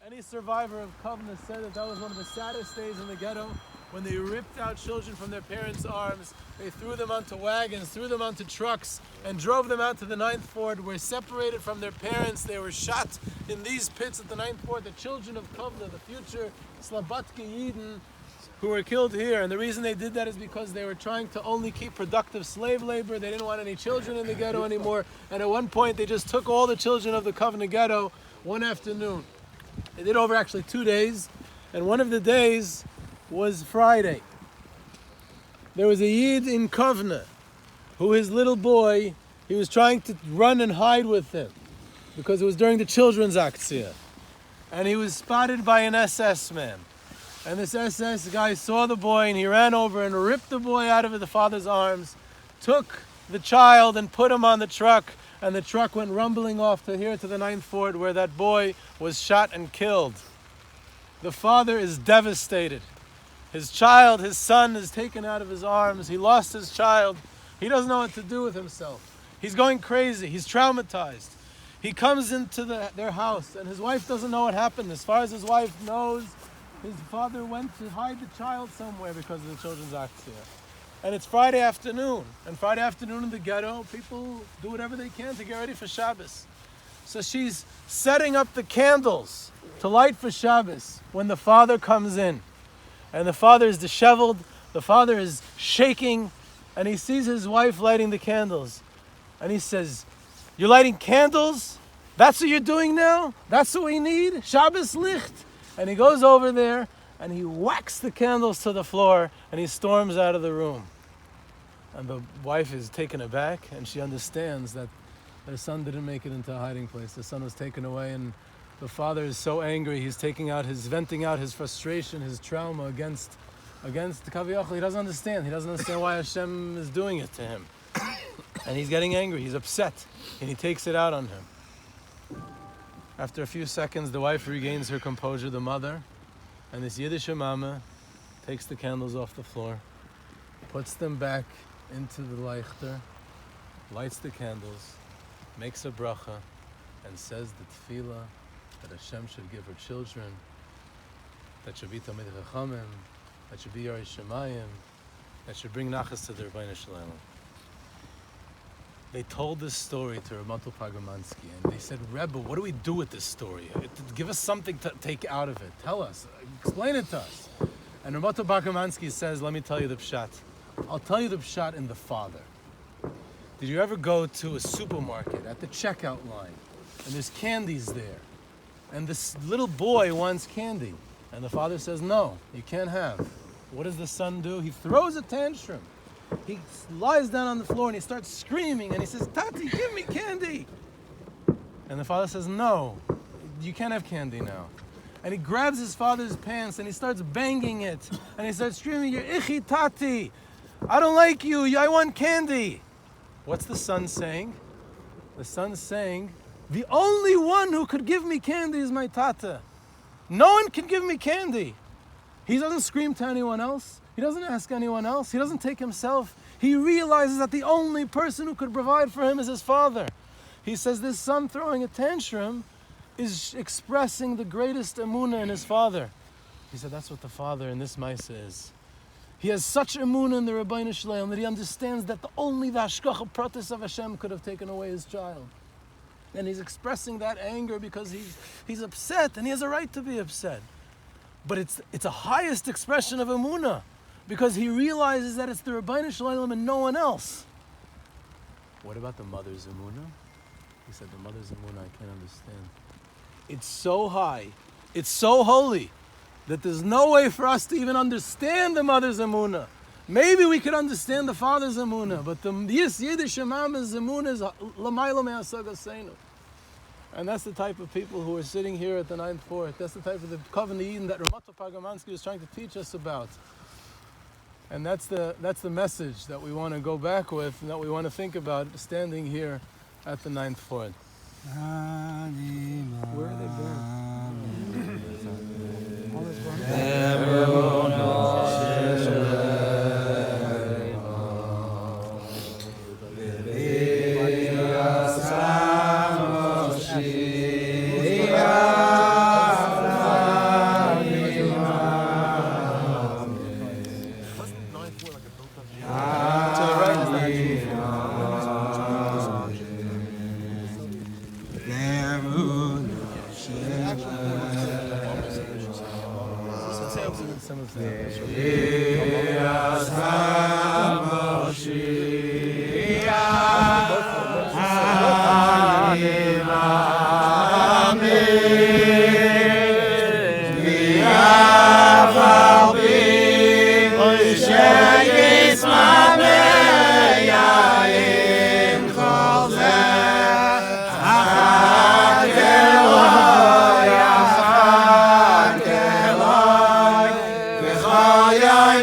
Any survivor of Kovno said that was one of the saddest days in the ghetto, when they ripped out children from their parents' arms. They threw them onto wagons, threw them onto trucks, and drove them out to the 9th Fort, where separated from their parents. They were shot in these pits at the 9th Fort, the children of Kovno, the future Slabatke Yidden, who were killed here. And the reason they did that is because they were trying to only keep productive slave labor. They didn't want any children in the ghetto anymore. And at one point, they just took all the children of the Kovno Ghetto one afternoon. They did over actually 2 days, and one of the days was Friday. There was a Yid in Kovno who, his little boy, he was trying to run and hide with him because it was during the children's Aktion. And he was spotted by an SS man. And this SS guy saw the boy and he ran over and ripped the boy out of the father's arms, took the child and put him on the truck, and the truck went rumbling off to here to the 9th Fort, where that boy was shot and killed. The father is devastated. His child, his son, is taken out of his arms. He lost his child. He doesn't know what to do with himself. He's going crazy. He's traumatized. He comes into their house, and his wife doesn't know what happened. As far as his wife knows, his father went to hide the child somewhere because of the children's Aktion. And it's Friday afternoon. And Friday afternoon in the ghetto, people do whatever they can to get ready for Shabbos. So she's setting up the candles to light for Shabbos when the father comes in. And the father is disheveled, the father is shaking, and he sees his wife lighting the candles. And he says, "You're lighting candles? That's what you're doing now? That's what we need? Shabbos Licht?" And he goes over there and he whacks the candles to the floor and he storms out of the room. And the wife is taken aback, and she understands that their son didn't make it into a hiding place. The son was taken away, and the father is so angry. He's venting out his frustration, his trauma against the Kaviyachal. He doesn't understand. He doesn't understand why Hashem is doing it to him. And he's getting angry. He's upset, and he takes it out on him. After a few seconds, the wife regains her composure, the mother, and this Yiddishe Momma takes the candles off the floor, puts them back into the leichter, lights the candles, makes a bracha, and says the tefillah that Hashem should give her children, that should be Tamid Chachamim, that should be Yarei Shemayim, that should bring nachas to the Rebbeinu Shalom. They told this story to Rav Mottel Pogromanski, and they said, "Rebbe, what do we do with this story? Give us something to take out of it. Tell us. Explain it to us." And Rav Mottel Pogromanski says, "Let me tell you the pshat. I'll tell you the pshat in the father. Did you ever go to a supermarket at the checkout line, and there's candies there, and this little boy wants candy, and the father says, 'No, you can't have.' What does the son do? He throws a tantrum. He lies down on the floor and he starts screaming and he says, 'Tati, give me candy!' And the father says, 'No, you can't have candy now.' And he grabs his father's pants and he starts banging it. And he starts screaming, 'You're ichi, Tati! I don't like you, I want candy!' What's the son saying? The son's saying, 'The only one who could give me candy is my tata. No one can give me candy.' He doesn't scream to anyone else. He doesn't ask anyone else. He doesn't take himself. He realizes that the only person who could provide for him is his father. He says this son throwing a tantrum is expressing the greatest emunah in his father. He said that's what the father in this Maisa is. He has such emunah in the Rebbeinu Shalom that he understands that only the Hashgacha Pratis of Hashem could have taken away his child. And he's expressing that anger because he's upset, and he has a right to be upset. But it's a highest expression of emunah, because he realizes that it's the Rebbeinu Shalom and no one else. What about the mother's emunah? He said the mother's emunah I can't understand. It's so high, it's so holy, that there's no way for us to even understand the mother's emunah. Maybe we could understand the father's emunah, but the Yiddishe Momma's emunah is l'mayla me'asagasenu. And that's the type of people who are sitting here at the 9th Fort. That's the type of the Kovno Yidden that Rav Mottel Pogromanski was trying to teach us about. And that's the message that we want to go back with and that we want to think about standing here at the 9th Fort. Where are they born?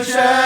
Shall